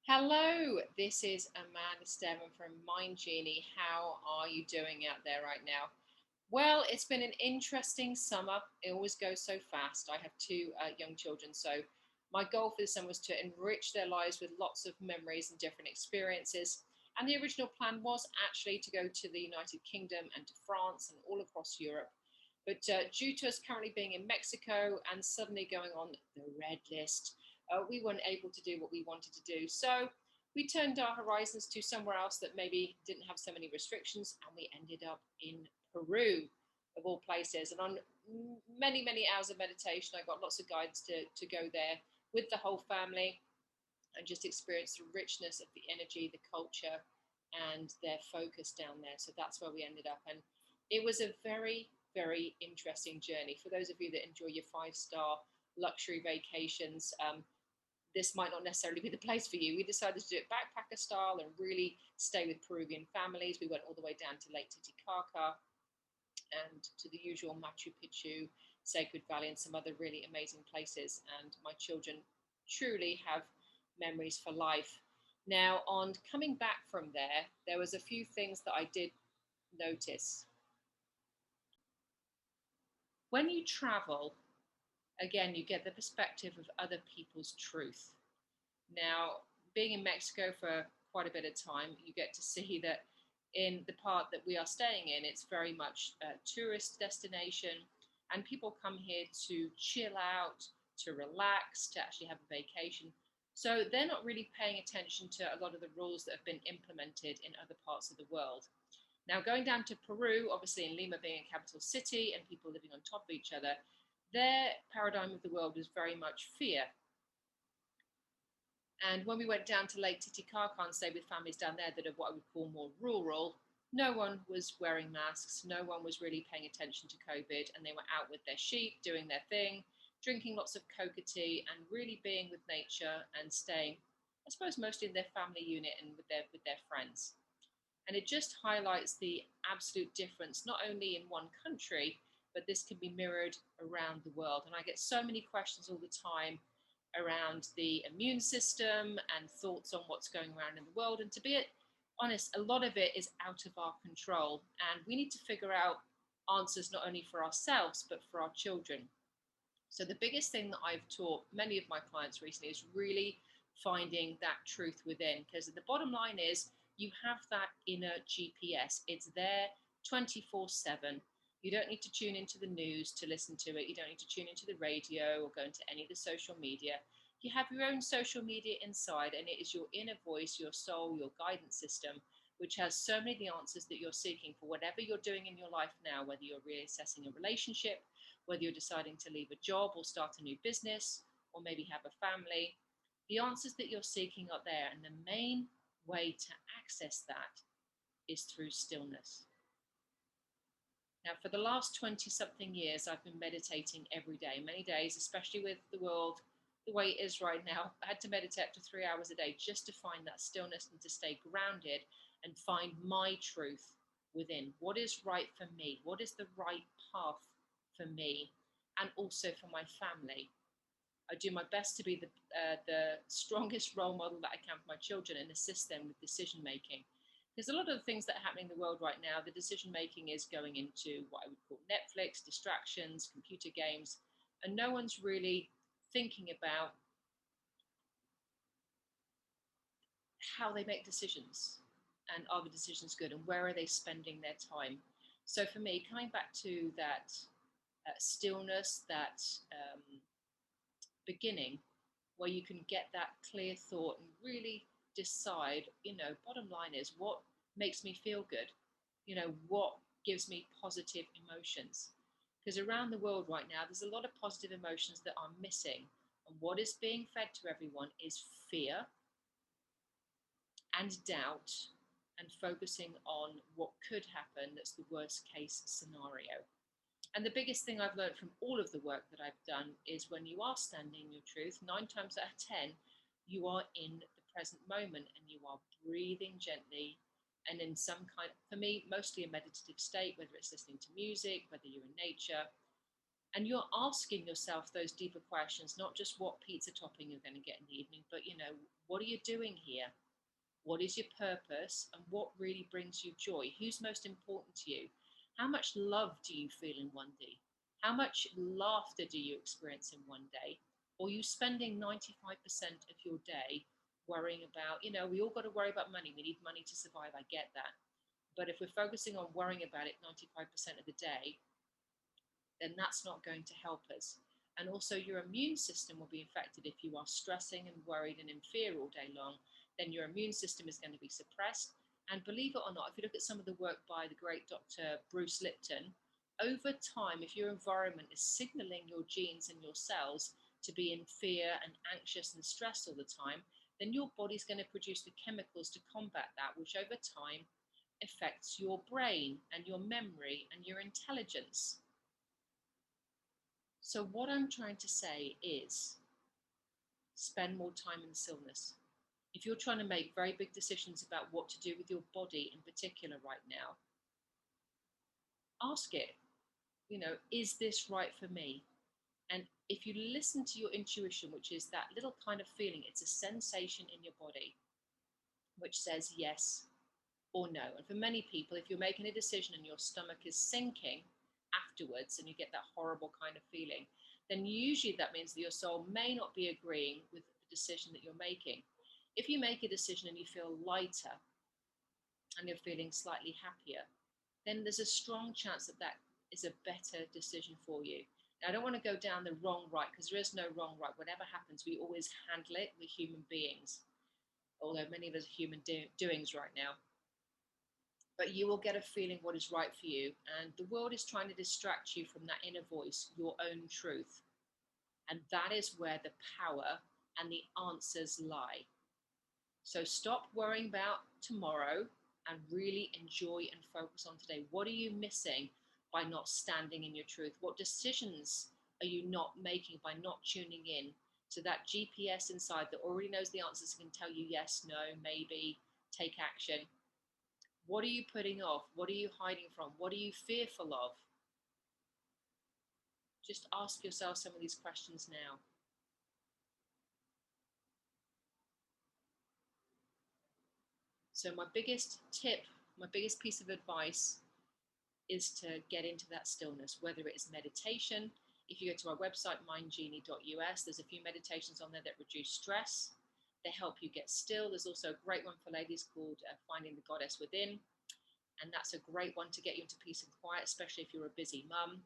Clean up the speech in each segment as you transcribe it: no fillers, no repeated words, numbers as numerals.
Hello, this is Amanda Steven from Mind Genie. How are you doing out there right now? Well, it's been an interesting summer. It always goes so fast. I have two young children, so my goal for this summer was to enrich their lives with lots of memories and different experiences. And the original plan was actually to go to the United Kingdom and to France and all across Europe. But due to us currently being in Mexico and suddenly going on the red list, we weren't able to do what we wanted to do. So we turned our horizons to somewhere else that maybe didn't have so many restrictions, and we ended up in Peru, of all places. And on many, many hours of meditation, I got lots of guidance to go there with the whole family and just experience the richness of the energy, the culture, and their focus down there. So that's where we ended up. And it was a very, very interesting journey. For those of you that enjoy your five-star luxury vacations, this might not necessarily be the place for you. We decided to do it backpacker style and really stay with Peruvian families. We went all the way down to Lake Titicaca and to the usual Machu Picchu, Sacred Valley, and some other really amazing places. And my children truly have memories for life. Now, on coming back from there, there was a few things that I did notice. When you travel, again, you get the perspective of other people's truth. Now, being in Mexico for quite a bit of time, you get to see that in the part that we are staying in, it's very much a tourist destination, and people come here to chill out, to relax, to actually have a vacation. So they're not really paying attention to a lot of the rules that have been implemented in other parts of the world. Now, going down to Peru, obviously in Lima being a capital city and people living on top of each other, their paradigm of the world was very much fear. And when we went down to Lake Titicaca and stayed with families down there that are what I would call more rural, no one was wearing masks. No one was really paying attention to COVID. And they were out with their sheep, doing their thing, drinking lots of coca tea and really being with nature and staying, I suppose, mostly in their family unit and with their friends. And it just highlights the absolute difference, not only in one country, but this can be mirrored around the world. And I get so many questions all the time around the immune system and thoughts on what's going around in the world. And to be honest, a lot of it is out of our control. And we need to figure out answers not only for ourselves, but for our children. So the biggest thing that I've taught many of my clients recently is really finding that truth within, because the bottom line is you have that inner GPS. It's there 24/7. You don't need to tune into the news to listen to it. You don't need to tune into the radio or go into any of the social media. You have your own social media inside, and it is your inner voice, your soul, your guidance system, which has so many of the answers that you're seeking for whatever you're doing in your life now, whether you're reassessing a relationship, whether you're deciding to leave a job or start a new business, or maybe have a family. The answers that you're seeking are there, and the main way to access that is through stillness. Now, for the last 20 something years, I've been meditating every day, many days, especially with the world the way it is right now. I had to meditate for 3 hours a day just to find that stillness and to stay grounded and find my truth within. What is right for me? What is the right path for me and also for my family? I do my best to be the strongest role model that I can for my children and assist them with decision making. Because a lot of the things that are happening in the world right now, the decision making is going into what I would call Netflix, distractions, computer games, and no one's really thinking about how they make decisions and are the decisions good and where are they spending their time. So for me, coming back to that stillness, that beginning where you can get that clear thought and really decide, bottom line is what makes me feel good, what gives me positive emotions. Because around the world right now, there's a lot of positive emotions that are missing. And what is being fed to everyone is fear and doubt and focusing on what could happen that's the worst case scenario. And the biggest thing I've learned from all of the work that I've done is when you are standing your truth, 9 times out of 10, you are in the present moment and you are breathing gently and in some kind, for me, mostly a meditative state, whether it's listening to music, whether you're in nature. And you're asking yourself those deeper questions, not just what pizza topping you're going to get in the evening, but what are you doing here? What is your purpose, and what really brings you joy? Who's most important to you? How much love do you feel in one day? How much laughter do you experience in one day? Or are you spending 95% of your day worrying about, we all got to worry about money. We need money to survive. I get that. But if we're focusing on worrying about it 95% of the day, then that's not going to help us. And also, your immune system will be affected if you are stressing and worried and in fear all day long. Then your immune system is going to be suppressed. And believe it or not, if you look at some of the work by the great Dr. Bruce Lipton, over time, if your environment is signaling your genes and your cells to be in fear and anxious and stressed all the time, then your body's going to produce the chemicals to combat that, which over time affects your brain and your memory and your intelligence. So, what I'm trying to say is spend more time in stillness. If you're trying to make very big decisions about what to do with your body in particular right now, ask it, is this right for me? And if you listen to your intuition, which is that little kind of feeling, it's a sensation in your body which says yes or no. And for many people, if you're making a decision and your stomach is sinking afterwards and you get that horrible kind of feeling, then usually that means that your soul may not be agreeing with the decision that you're making. If you make a decision and you feel lighter and you're feeling slightly happier, then there's a strong chance that that is a better decision for you. Now, I don't want to go down the wrong right, because there is no wrong right. Whatever happens, we always handle it. We're human beings, although many of us are human doings right now. But you will get a feeling what is right for you. And the world is trying to distract you from that inner voice, your own truth. And that is where the power and the answers lie. So stop worrying about tomorrow and really enjoy and focus on today. What are you missing by not standing in your truth? What decisions are you not making by not tuning in to that GPS inside that already knows the answers and can tell you yes, no, maybe, take action? What are you putting off? What are you hiding from? What are you fearful of? Just ask yourself some of these questions now. So my biggest tip, my biggest piece of advice is to get into that stillness, whether it is meditation. If you go to our website, mindgenie.us, there's a few meditations on there that reduce stress. They help you get still. There's also a great one for ladies called Finding the Goddess Within. And that's a great one to get you into peace and quiet, especially if you're a busy mum.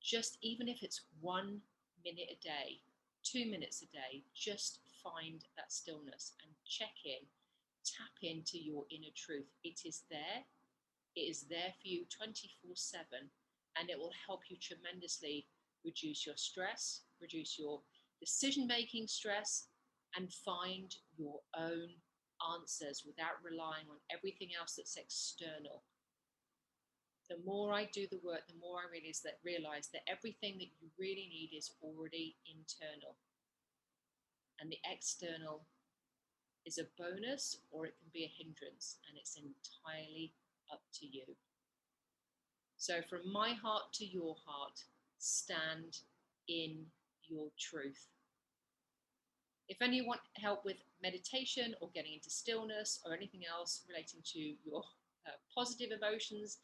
Just even if it's 1 minute a day, 2 minutes a day, just find that stillness and check in, tap into your inner truth. It is there. It is there for you 24/7, and it will help you tremendously reduce your stress, reduce your decision-making stress, and find your own answers without relying on everything else that's external. The more I do the work, the more I realize that everything that you really need is already internal. And the external is a bonus or it can be a hindrance, and it's entirely up to you. So from my heart to your heart, stand in your truth. If any want help with meditation or getting into stillness or anything else relating to your positive emotions,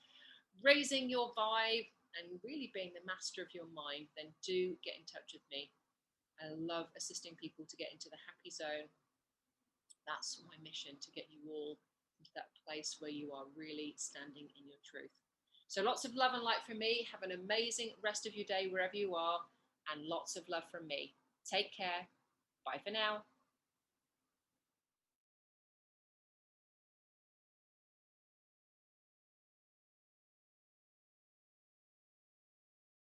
raising your vibe and really being the master of your mind, then do get in touch with me. I love assisting people to get into the happy zone. That's my mission, to get you all into that place where you are really standing in your truth. So lots of love and light from me. Have an amazing rest of your day wherever you are, and lots of love from me. Take care. Bye for now.